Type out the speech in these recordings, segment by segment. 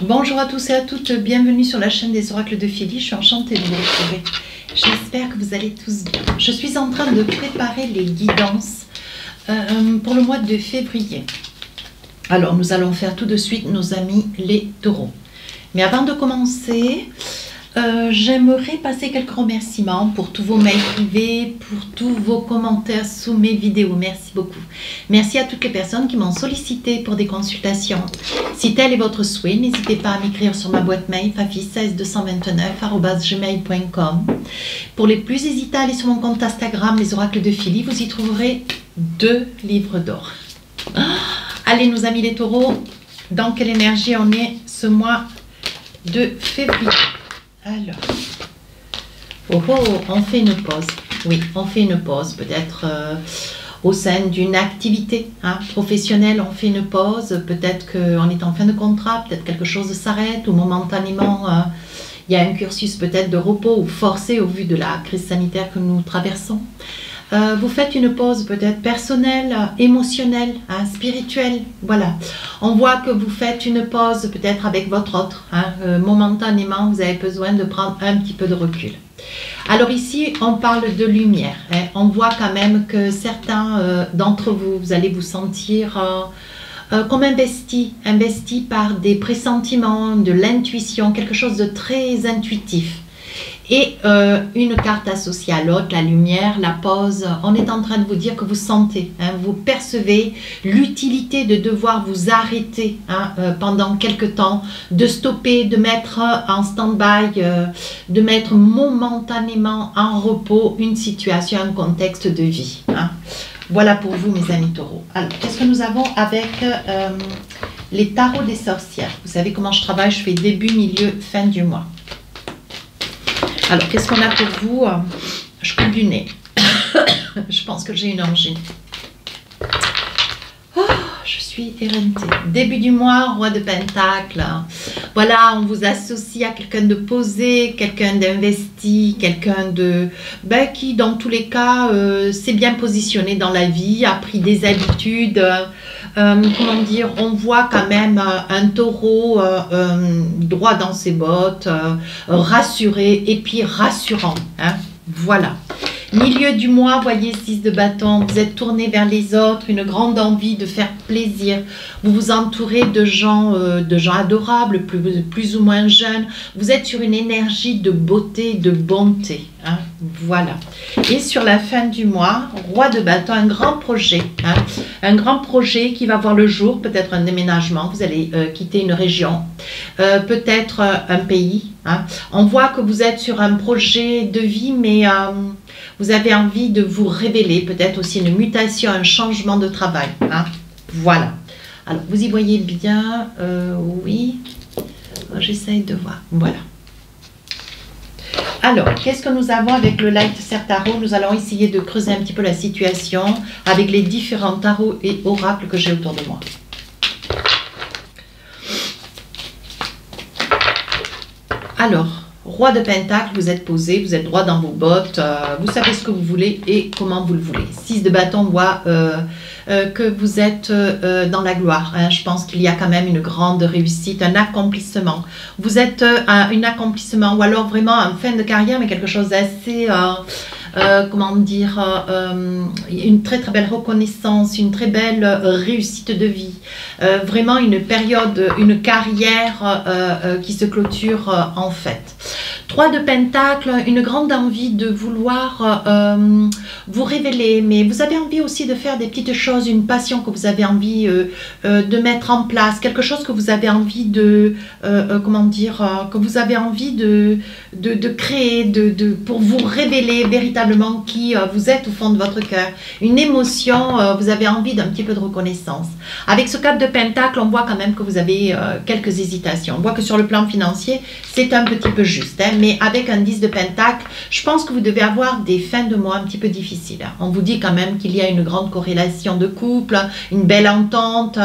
Bonjour à tous et à toutes, bienvenue sur la chaîne des oracles de Philly. Je suis enchantée de vous retrouver. J'espère que vous allez tous bien. Je suis en train de préparer les guidances pour le mois de février. Alors nous allons faire tout de suite nos amis les taureaux. Mais avant de commencer, j'aimerais passer quelques remerciements pour tous vos mails privés, pour tous vos commentaires sous mes vidéos. Merci beaucoup. Merci à toutes les personnes qui m'ont sollicité pour des consultations. Si tel est votre souhait, n'hésitez pas à m'écrire sur ma boîte mail fafi16229@gmail.com. Pour les plus hésitants, allez sur mon compte Instagram, les oracles de Philly. Vous y trouverez 2 livres d'or. Allez, nos amis les taureaux, dans quelle énergie on est ce mois de février? Alors, on fait une pause. Oui, on fait une pause, peut-être au sein d'une activité professionnelle, on fait une pause. Peut-être qu'on est en fin de contrat, peut-être quelque chose s'arrête ou momentanément, il y a un cursus peut-être de repos ou forcé au vu de la crise sanitaire que nous traversons. Vous faites une pause peut-être personnelle, émotionnelle, spirituelle, voilà. On voit que vous faites une pause peut-être avec votre autre. Momentanément, vous avez besoin de prendre un petit peu de recul. Alors ici, on parle de lumière. On voit quand même que certains d'entre vous, vous allez vous sentir comme investi par des pressentiments, de l'intuition, quelque chose de très intuitif. Et une carte associée à l'autre, la lumière, la pause, on est en train de vous dire que vous sentez, vous percevez l'utilité de devoir vous arrêter pendant quelque temps, de stopper, de mettre en stand-by, de mettre momentanément en repos une situation, un contexte de vie. Voilà pour vous mes amis taureaux. Alors, qu'est-ce que nous avons avec les tarots des sorcières? Vous savez comment je travaille, je fais début, milieu, fin du mois. Alors, qu'est-ce qu'on a pour vous? Je coupe du nez. Je pense que j'ai une angine. Oh, je suis éreintée. Début du mois, roi de pentacle. Voilà, on vous associe à quelqu'un de posé, quelqu'un d'investi, quelqu'un qui, dans tous les cas, s'est bien positionné dans la vie, a pris des habitudes. Comment dire, on voit quand même un taureau droit dans ses bottes, rassuré et puis rassurant. Voilà. Milieu du mois, voyez 6 de bâton, vous êtes tourné vers les autres, une grande envie de faire plaisir. Vous vous entourez de gens adorables, plus ou moins jeunes. Vous êtes sur une énergie de beauté, de bonté. Voilà. Et sur la fin du mois, roi de bâton, un grand projet. Un grand projet qui va voir le jour, peut-être un déménagement, vous allez quitter une région, peut-être un pays. On voit que vous êtes sur un projet de vie, mais vous avez envie de vous révéler, peut-être aussi une mutation, un changement de travail. Voilà. Alors, vous y voyez bien, oui, j'essaye de voir, voilà. Alors, qu'est-ce que nous avons avec le Light Ser Tarot? Nous allons essayer de creuser un petit peu la situation avec les différents tarots et oracles que j'ai autour de moi. Alors, roi de pentacle, vous êtes posé, vous êtes droit dans vos bottes, vous savez ce que vous voulez et comment vous le voulez. 6 de bâton voit que vous êtes dans la gloire. Je pense qu'il y a quand même une grande réussite, un accomplissement. Vous êtes un accomplissement ou alors vraiment en fin de carrière, mais quelque chose d'assez... comment dire, une très très belle reconnaissance, une très belle réussite de vie, vraiment une période, une carrière qui se clôture en fait. 3 de pentacle, une grande envie de vouloir vous révéler, mais vous avez envie aussi de faire des petites choses, une passion que vous avez envie de mettre en place, quelque chose que vous avez envie de, comment dire, que vous avez envie de créer, pour vous révéler véritablement qui vous êtes au fond de votre cœur. Une émotion, vous avez envie d'un petit peu de reconnaissance. Avec ce 4 de pentacle, on voit quand même que vous avez quelques hésitations. On voit que sur le plan financier, c'est un petit peu juste, mais avec un 10 de pentacle, je pense que vous devez avoir des fins de mois un petit peu difficiles. On vous dit quand même qu'il y a une grande corrélation de couple, une belle entente.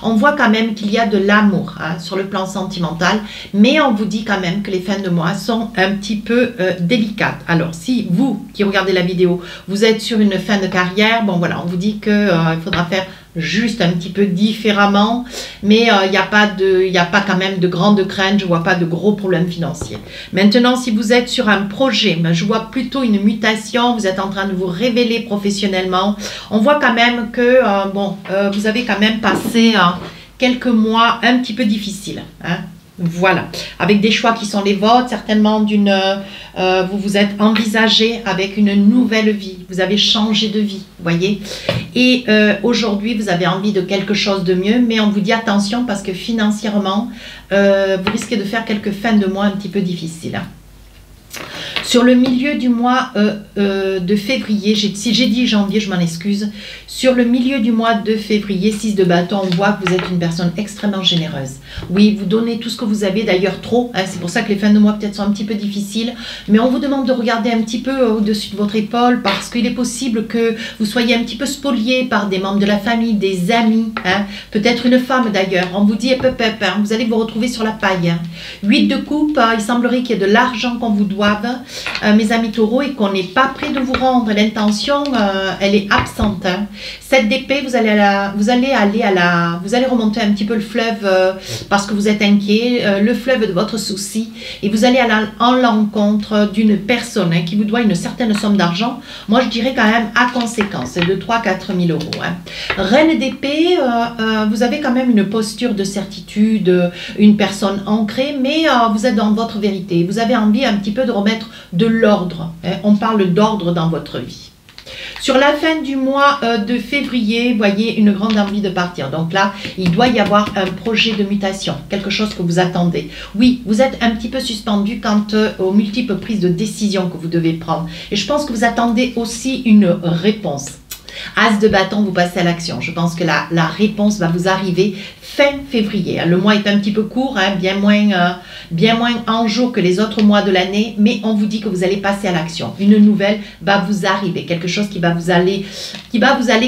On voit quand même qu'il y a de l'amour sur le plan sentimental, mais on vous dit quand même que les fins de mois sont un petit peu délicates. Alors, si vous qui regardez la vidéo, vous êtes sur une fin de carrière, bon voilà, on vous dit qu'il faudra faire juste un petit peu différemment, mais il n'y a pas quand même de grande crainte, je ne vois pas de gros problèmes financiers. Maintenant, si vous êtes sur un projet, je vois plutôt une mutation, vous êtes en train de vous révéler professionnellement, on voit quand même que vous avez quand même passé quelques mois un petit peu difficiles, hein. Voilà, avec des choix qui sont les vôtres, certainement vous vous êtes envisagé avec une nouvelle vie, vous avez changé de vie, voyez. Et aujourd'hui, vous avez envie de quelque chose de mieux, mais on vous dit attention parce que financièrement, vous risquez de faire quelques fins de mois un petit peu difficiles. Sur le milieu du mois de février, si j'ai dit janvier, je m'en excuse. Sur le milieu du mois de février, 6 de bâton, on voit que vous êtes une personne extrêmement généreuse. Oui, vous donnez tout ce que vous avez, d'ailleurs trop. Hein, c'est pour ça que les fins de mois peut-être sont un petit peu difficiles. Mais on vous demande de regarder un petit peu au-dessus de votre épaule parce qu'il est possible que vous soyez un petit peu spolié par des membres de la famille, des amis. Hein, peut-être une femme d'ailleurs. On vous dit, hein, vous allez vous retrouver sur la paille. Hein. 8 de coupe, il semblerait qu'il y ait de l'argent qu'on vous doive. Mes amis taureaux, et qu'on n'est pas prêt de vous rendre. L'intention, elle est absente. Hein. 7 d'épée, vous allez remonter un petit peu le fleuve parce que vous êtes inquiet, le fleuve de votre souci, et vous allez aller en l'encontre d'une personne qui vous doit une certaine somme d'argent. Moi, je dirais quand même à conséquence de 3-4 000 euros. Hein. Reine d'épée, vous avez quand même une posture de certitude, une personne ancrée, mais vous êtes dans votre vérité. Vous avez envie un petit peu de remettre de l'ordre. Hein. On parle d'ordre dans votre vie. Sur la fin du mois de février, vous voyez une grande envie de partir. Donc là, il doit y avoir un projet de mutation, quelque chose que vous attendez. Oui, vous êtes un petit peu suspendu quant aux multiples prises de décision que vous devez prendre. Et je pense que vous attendez aussi une réponse. As de bâton, vous passez à l'action. Je pense que la réponse va vous arriver fin février. Le mois est un petit peu court, hein, bien moins en jour que les autres mois de l'année, mais on vous dit que vous allez passer à l'action. Une nouvelle va vous arriver, quelque chose qui va vous aller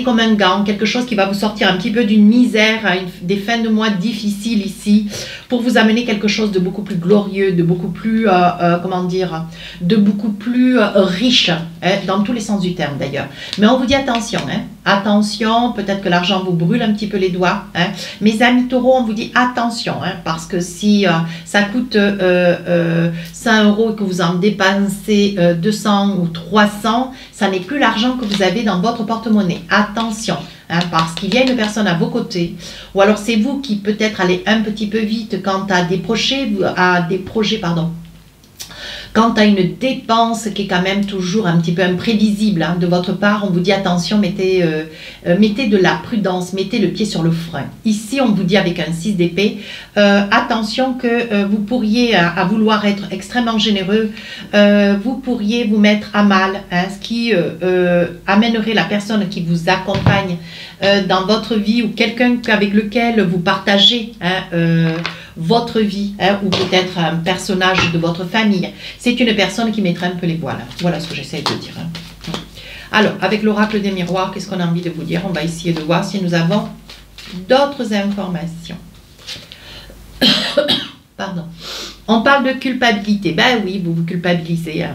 comme un gant, quelque chose qui va vous sortir un petit peu d'une misère, des fins de mois difficiles ici, pour vous amener quelque chose de beaucoup plus glorieux, de beaucoup plus, de beaucoup plus riche, hein, dans tous les sens du terme d'ailleurs. Mais on vous dit attention, hein, attention, peut-être que l'argent vous brûle un petit peu les doigts. Hein. Mes amis taureaux, on vous dit attention, hein, parce que si ça coûte 100 euros et que vous en dépensez 200 ou 300, ça n'est plus l'argent que vous avez dans votre porte-monnaie. Attention. Hein, parce qu'il y a une personne à vos côtés, ou alors c'est vous qui peut-être allez un petit peu vite quant à des projets, quant à une dépense qui est quand même toujours un petit peu imprévisible, hein, de votre part, on vous dit attention, mettez de la prudence, mettez le pied sur le frein. Ici, on vous dit avec un 6 d'épée, attention que vous pourriez, à vouloir être extrêmement généreux, vous pourriez vous mettre à mal, hein, ce qui amènerait la personne qui vous accompagne dans votre vie ou quelqu'un avec lequel vous partagez votre vie, hein, ou peut-être un personnage de votre famille. C'est une personne qui mettrait un peu les voiles. Voilà ce que j'essaie de dire. Hein. Alors, avec l'oracle des miroirs, qu'est-ce qu'on a envie de vous dire? On va essayer de voir si nous avons d'autres informations. Pardon. On parle de culpabilité. Ben oui, vous vous culpabilisez. Hein.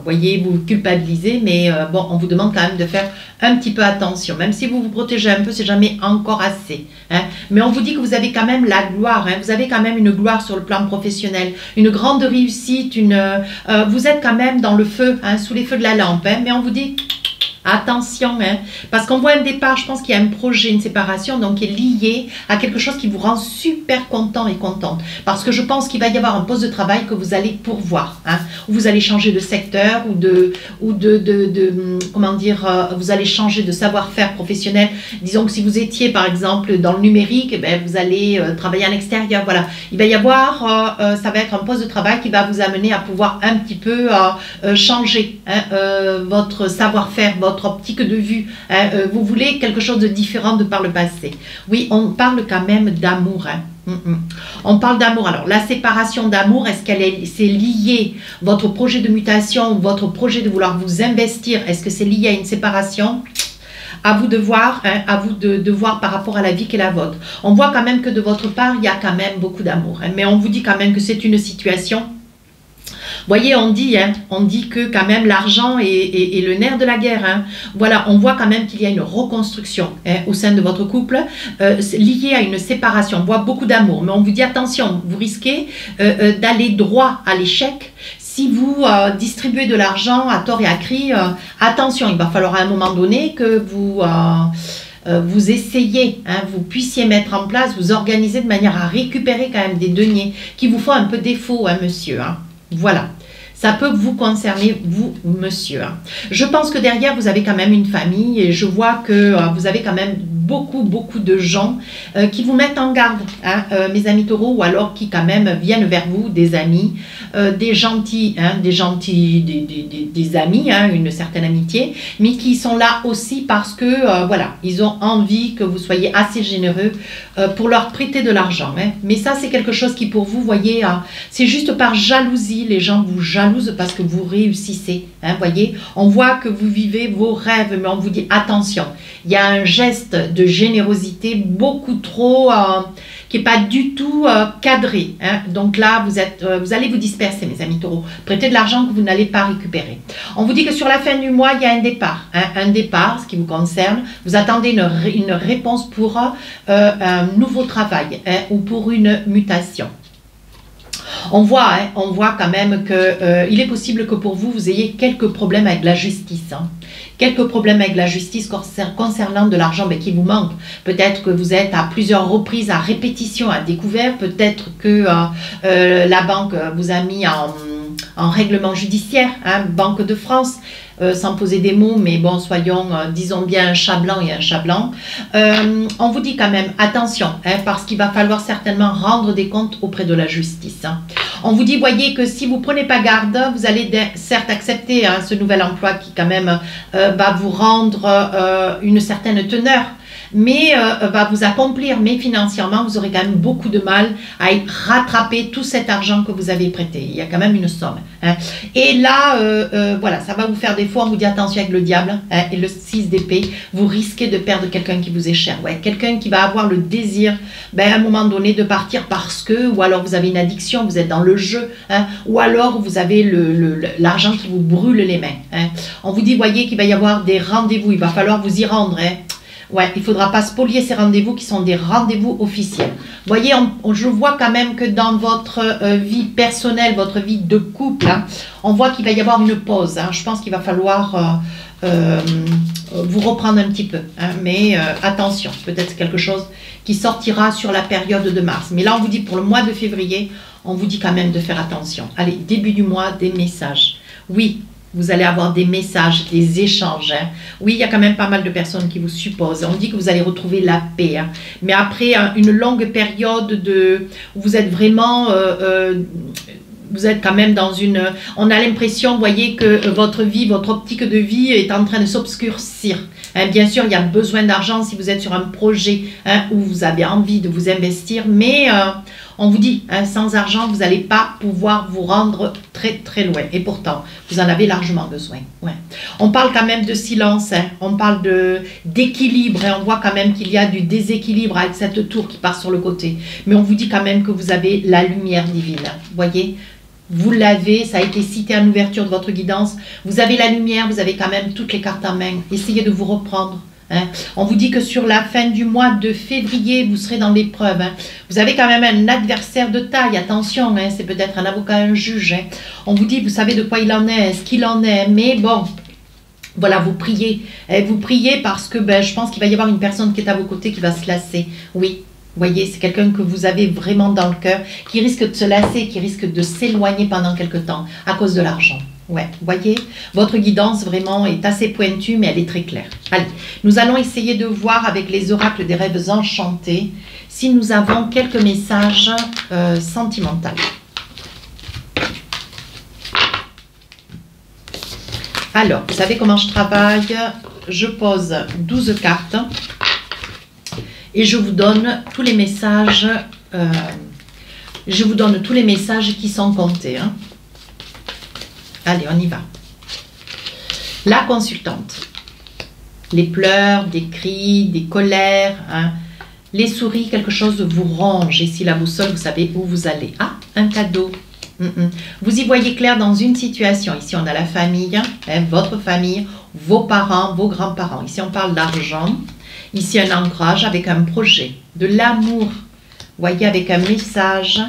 Voyez, vous vous culpabilisez, mais bon, on vous demande quand même de faire un petit peu attention. Même si vous vous protégez un peu, c'est jamais encore assez. Hein. Mais on vous dit que vous avez quand même la gloire. Hein. Vous avez quand même une gloire sur le plan professionnel, une grande réussite. Vous êtes quand même dans le feu, hein, sous les feux de la lampe. Hein. Mais on vous dit... Attention, hein, parce qu'on voit un départ, je pense qu'il y a un projet, une séparation, donc qui est lié à quelque chose qui vous rend super content et contente. Parce que je pense qu'il va y avoir un poste de travail que vous allez pourvoir, hein, où vous allez changer de secteur, vous allez changer de savoir-faire professionnel. Disons que si vous étiez par exemple dans le numérique, eh bien, vous allez travailler à l'extérieur. Voilà, il va y avoir, ça va être un poste de travail qui va vous amener à pouvoir un petit peu changer, hein, votre savoir-faire, votre optique de vue, hein, vous voulez quelque chose de différent de par le passé. Oui, on parle quand même d'amour. Hein. On parle d'amour. Alors, la séparation d'amour, est-ce c'est lié, votre projet de mutation, votre projet de vouloir vous investir, est-ce que c'est lié à une séparation? À vous de voir, hein, à vous de voir par rapport à la vie qui est la vôtre. On voit quand même que de votre part, il y a quand même beaucoup d'amour. Hein, mais on vous dit quand même que c'est une situation Voyez, on dit que quand même l'argent est le nerf de la guerre. Hein. Voilà, on voit quand même qu'il y a une reconstruction au sein de votre couple liée à une séparation. On voit beaucoup d'amour, mais on vous dit attention, vous risquez d'aller droit à l'échec. Si vous distribuez de l'argent à tort et à cri, attention, il va falloir à un moment donné que vous essayez, hein, vous puissiez mettre en place, vous organiser de manière à récupérer quand même des deniers qui vous font un peu défaut, hein, monsieur. Hein. Voilà. Ça peut vous concerner, vous, monsieur. Hein. Je pense que derrière, vous avez quand même une famille et je vois que vous avez quand même beaucoup de gens qui vous mettent en garde, hein, mes amis taureaux, ou alors qui quand même viennent vers vous, des amis, des gentils, hein, des amis, hein, une certaine amitié, mais qui sont là aussi parce que, voilà, ils ont envie que vous soyez assez généreux pour leur prêter de l'argent. Hein. Mais ça, c'est quelque chose qui, pour vous, voyez, c'est juste par jalousie, les gens vous jalousent parce que vous réussissez. Hein, voyez, on voit que vous vivez vos rêves, mais on vous dit attention, il y a un geste de générosité beaucoup trop qui n'est pas du tout cadré. Hein. Donc là, vous allez vous disperser, mes amis taureaux. Prêtez de l'argent que vous n'allez pas récupérer. On vous dit que sur la fin du mois, il y a un départ. Hein. Un départ, ce qui vous concerne. Vous attendez une réponse pour un nouveau travail, hein, ou pour une mutation. On voit quand même qu'il est possible que pour vous, vous ayez quelques problèmes avec la justice. Hein. Quelques problèmes avec la justice concernant de l'argent qui vous manque. Peut-être que vous êtes à plusieurs reprises, à répétition, à découvert. Peut-être que la banque vous a mis en règlement judiciaire, hein, Banque de France, sans poser des mots, mais bon, soyons, disons bien un chat blanc et un chat blanc. On vous dit quand même, attention, hein, parce qu'il va falloir certainement rendre des comptes auprès de la justice. Hein. On vous dit, voyez, que si vous ne prenez pas garde, vous allez certes accepter, hein, ce nouvel emploi qui quand même va vous rendre une certaine teneur, mais va vous accomplir, mais financièrement, vous aurez quand même beaucoup de mal à rattraper tout cet argent que vous avez prêté. Il y a quand même une somme. Hein. Et là, voilà, ça va vous faire défaut. On vous dit attention avec le diable, hein, et le 6 d'épée. Vous risquez de perdre quelqu'un qui vous est cher. Ouais, quelqu'un qui va avoir le désir, à un moment donné, de partir parce que, ou alors vous avez une addiction, vous êtes dans le jeu, hein, ou alors vous avez l'argent qui vous brûle les mains. Hein. On vous dit, voyez, qu'il va y avoir des rendez-vous. Il va falloir vous y rendre. Hein. Ouais, il ne faudra pas spolier ces rendez-vous qui sont des rendez-vous officiels. Vous voyez, je vois quand même que dans votre vie personnelle, votre vie de couple, hein, on voit qu'il va y avoir une pause. Hein. Je pense qu'il va falloir vous reprendre un petit peu. Hein, mais attention, peut-être quelque chose qui sortira sur la période de mars. Mais là, on vous dit pour le mois de février, on vous dit quand même de faire attention. Allez, début du mois, des messages. Oui. Vous allez avoir des messages, des échanges. Hein. Oui, il y a quand même pas mal de personnes qui vous supposent. On dit que vous allez retrouver la paix. Hein. Mais après une longue période où vous êtes vraiment... vous êtes quand même dans une... On a l'impression, vous voyez, que votre vie, votre optique de vie est en train de s'obscurcir. Hein, bien sûr, il y a besoin d'argent si vous êtes sur un projet, hein, où vous avez envie de vous investir. Mais on vous dit, hein, sans argent, vous n'allez pas pouvoir vous rendre très loin. Et pourtant, vous en avez largement besoin. Ouais. On parle quand même de silence. Hein, on parle d'équilibre. Et on voit quand même qu'il y a du déséquilibre avec cette tour qui part sur le côté. Mais on vous dit quand même que vous avez la lumière divine. Vous voyez ? Vous l'avez, ça a été cité en ouverture de votre guidance. Vous avez la lumière, vous avez quand même toutes les cartes en main. Essayez de vous reprendre. Hein. On vous dit que sur la fin du mois de février, vous serez dans l'épreuve. Hein. Vous avez quand même un adversaire de taille. Attention, hein, c'est peut-être un avocat, un juge. Hein. On vous dit, vous savez de quoi il en est, ce qu'il en est. Mais bon, voilà, vous priez. Vous priez parce que je pense qu'il va y avoir une personne qui est à vos côtés qui va se lasser. Oui. Vous voyez, c'est quelqu'un que vous avez vraiment dans le cœur, qui risque de se lasser, qui risque de s'éloigner pendant quelque temps à cause de l'argent. Ouais, vous voyez, votre guidance vraiment est assez pointue, mais elle est très claire. Allez, nous allons essayer de voir avec les oracles des rêves enchantés si nous avons quelques messages sentimentaux. Alors, vous savez comment je travaille? Je pose 12 cartes. Et je vous donne tous les messages, qui sont comptés. Hein. Allez, on y va. La consultante. Les pleurs, des cris, des colères, hein. Les souris, quelque chose vous ronge. Et si la boussole, vous savez où vous allez. Ah, un cadeau. Vous y voyez clair dans une situation. Ici, on a la famille, hein, votre famille, vos parents, vos grands-parents. Ici, on parle d'argent. Ici, un ancrage avec un projet, de l'amour. Voyez, avec un message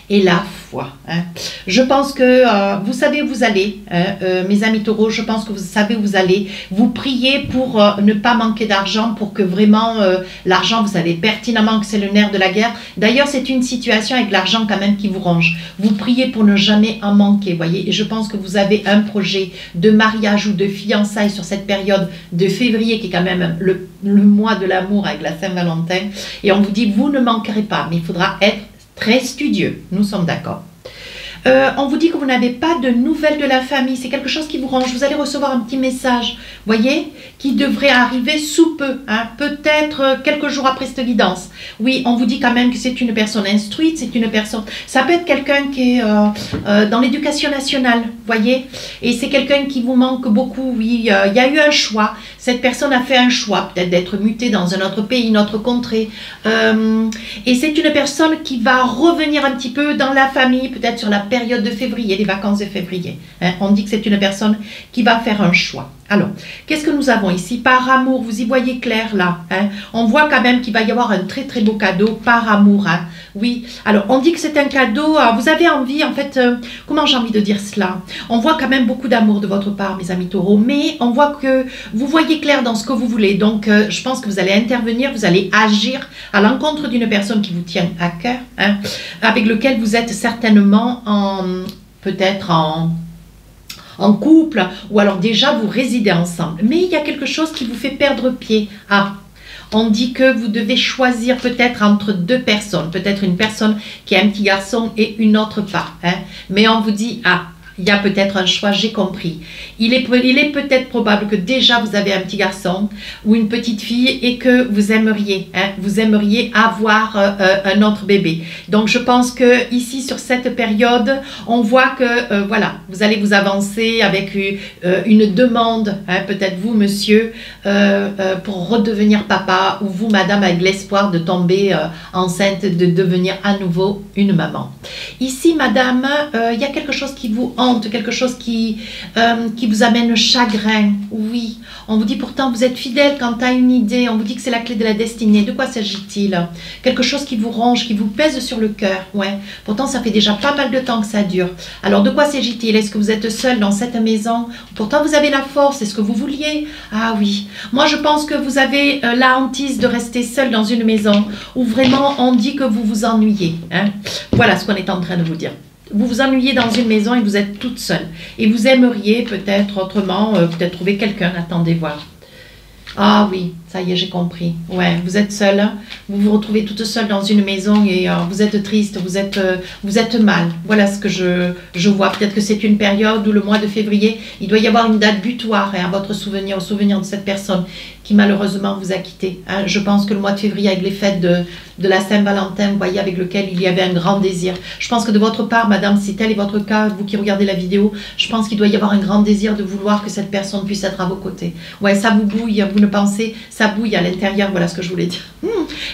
et la foi. Hein. Je pense que vous savez où vous allez, hein, mes amis taureaux, je pense que vous savez où vous allez. Vous priez pour ne pas manquer d'argent, pour que vraiment l'argent, vous savez pertinemment que c'est le nerf de la guerre. D'ailleurs, c'est une situation avec l'argent quand même qui vous ronge. Vous priez pour ne jamais en manquer, voyez. Et je pense que vous avez un projet de mariage ou de fiançailles sur cette période de février, qui est quand même le mois de l'amour avec la Saint-Valentin. Et on vous dit, vous ne manquerez pas, mais il faudra être très studieux, nous sommes d'accord. On vous dit que vous n'avez pas de nouvelles de la famille, c'est quelque chose qui vous range. Vous allez recevoir un petit message, voyez, qui devrait arriver sous peu, hein, peut-être quelques jours après cette guidance. Oui, on vous dit quand même que c'est une personne instruite, c'est une personne, ça peut être quelqu'un qui est dans l'éducation nationale, voyez, et c'est quelqu'un qui vous manque beaucoup. Oui, il y a eu un choix, cette personne a fait un choix, peut-être d'être mutée dans un autre pays, une autre contrée, et c'est une personne qui va revenir un petit peu dans la famille, peut-être sur la période de février, les vacances de février. Hein, on dit que c'est une personne qui va faire un choix. Alors, qu'est-ce que nous avons ici? Par amour, vous y voyez clair là. Hein, on voit quand même qu'il va y avoir un très très beau cadeau par amour. Hein, oui, alors on dit que c'est un cadeau, vous avez envie, en fait, comment j'ai envie de dire cela? On voit quand même beaucoup d'amour de votre part, mes amis taureaux, mais on voit que vous voyez clair dans ce que vous voulez. Donc, je pense que vous allez intervenir, vous allez agir à l'encontre d'une personne qui vous tient à cœur, hein, avec lequel vous êtes certainement peut-être en couple, ou alors déjà vous résidez ensemble. Mais il y a quelque chose qui vous fait perdre pied. Ah, on dit que vous devez choisir peut-être entre deux personnes, peut-être une personne qui a un petit garçon et une autre pas. Hein. Mais on vous dit, ah, il y a peut-être un choix, j'ai compris. Il est peut-être probable que déjà vous avez un petit garçon ou une petite fille et que vous aimeriez, hein, avoir un autre bébé. Donc je pense que ici sur cette période, on voit que voilà, vous allez vous avancer avec une demande, hein, peut-être vous monsieur, pour redevenir papa, ou vous madame avec l'espoir de tomber enceinte, de devenir à nouveau une maman. Ici madame, il y a quelque chose qui vous quelque chose qui vous amène chagrin. Oui, on vous dit pourtant vous êtes fidèle quant à une idée, on vous dit que c'est la clé de la destinée. De quoi s'agit-il? Quelque chose qui vous ronge, qui vous pèse sur le cœur. Ouais. Pourtant ça fait déjà pas mal de temps que ça dure. Alors de quoi s'agit-il? Est-ce que vous êtes seul dans cette maison? Pourtant vous avez la force, est-ce que vous vouliez? Ah oui, moi je pense que vous avez la hantise de rester seul dans une maison où vraiment on dit que vous vous ennuyez. Hein? Voilà ce qu'on est en train de vous dire. Vous vous ennuyez dans une maison et vous êtes toute seule. Et vous aimeriez peut-être autrement, peut-être trouver quelqu'un. Attendez voir. Ah oui, ça y est, j'ai compris. Ouais, vous êtes seule, vous vous retrouvez toute seule dans une maison et vous êtes triste, vous êtes mal. Voilà ce que je vois. Peut-être que c'est une période où le mois de février, il doit y avoir une date butoir, hein, à votre souvenir, au souvenir de cette personne qui malheureusement vous a quitté. Hein. Je pense que le mois de février, avec les fêtes de la Saint-Valentin, vous voyez, avec lequel il y avait un grand désir. Je pense que de votre part, madame, si tel est votre cas, vous qui regardez la vidéo, je pense qu'il doit y avoir un grand désir de vouloir que cette personne puisse être à vos côtés. Ouais, ça vous bouille, vous ne pensez, ça bouille à l'intérieur, voilà ce que je voulais dire.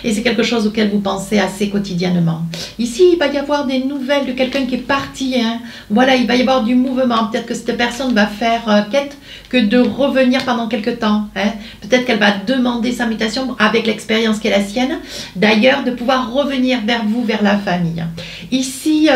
Et c'est quelque chose auquel vous pensez assez quotidiennement. Ici, il va y avoir des nouvelles de quelqu'un qui est parti. Hein. Voilà, il va y avoir du mouvement. Peut-être que cette personne va faire quête que de revenir pendant quelques temps. Hein. Peut-être qu'elle va demander sa mutation avec l'expérience qui est la sienne. D'ailleurs, de pouvoir revenir vers vous, vers la famille. Ici,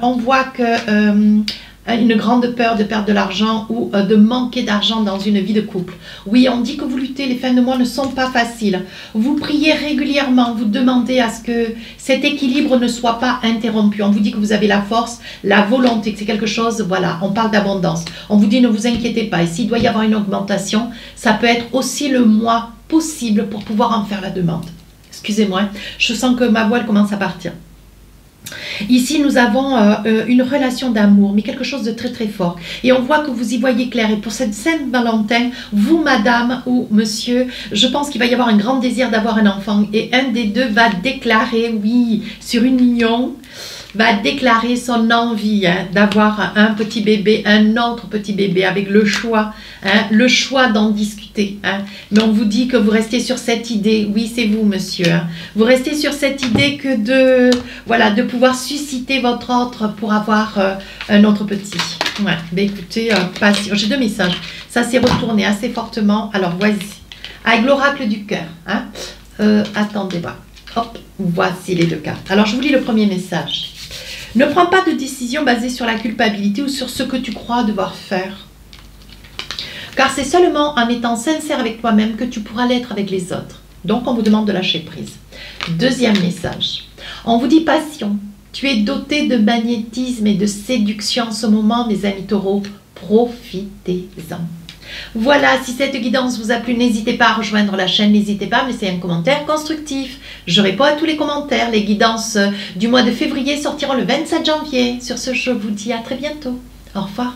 on voit que une grande peur de perdre de l'argent ou de manquer d'argent dans une vie de couple. Oui, on dit que vous luttez, les fins de mois ne sont pas faciles. Vous priez régulièrement, vous demandez à ce que cet équilibre ne soit pas interrompu. On vous dit que vous avez la force, la volonté, que c'est quelque chose, voilà, on parle d'abondance. On vous dit ne vous inquiétez pas, et s'il doit y avoir une augmentation, ça peut être aussi le mois possible pour pouvoir en faire la demande. Excusez-moi, je sens que ma voix commence à partir. Ici, nous avons une relation d'amour, mais quelque chose de très très fort. Et on voit que vous y voyez clair. Et pour cette Saint-Valentin, vous, madame ou monsieur, je pense qu'il va y avoir un grand désir d'avoir un enfant. Et un des deux va déclarer oui sur une union. va déclarer son envie d'avoir un petit bébé, un autre petit bébé, avec le choix d'en discuter. Mais on vous dit que vous restez sur cette idée, oui c'est vous monsieur, vous restez sur cette idée que de pouvoir susciter votre autre pour avoir un autre petit. Ouais, ben écoutez, j'ai 2 messages, ça s'est retourné assez fortement, alors voici, avec l'oracle du cœur, attendez voir, hop, voici les 2 cartes. Alors je vous lis le premier message. Ne prends pas de décision basée sur la culpabilité ou sur ce que tu crois devoir faire. Car c'est seulement en étant sincère avec toi-même que tu pourras l'être avec les autres. Donc on vous demande de lâcher prise. Deuxième message. On vous dit passion. Tu es doté de magnétisme et de séduction en ce moment, mes amis taureaux. Profitez-en. Voilà, si cette guidance vous a plu, n'hésitez pas à rejoindre la chaîne, n'hésitez pas à me laisser un commentaire constructif. Je réponds à tous les commentaires. Les guidances du mois de février sortiront le 27 janvier. Sur ce, je vous dis à très bientôt. Au revoir.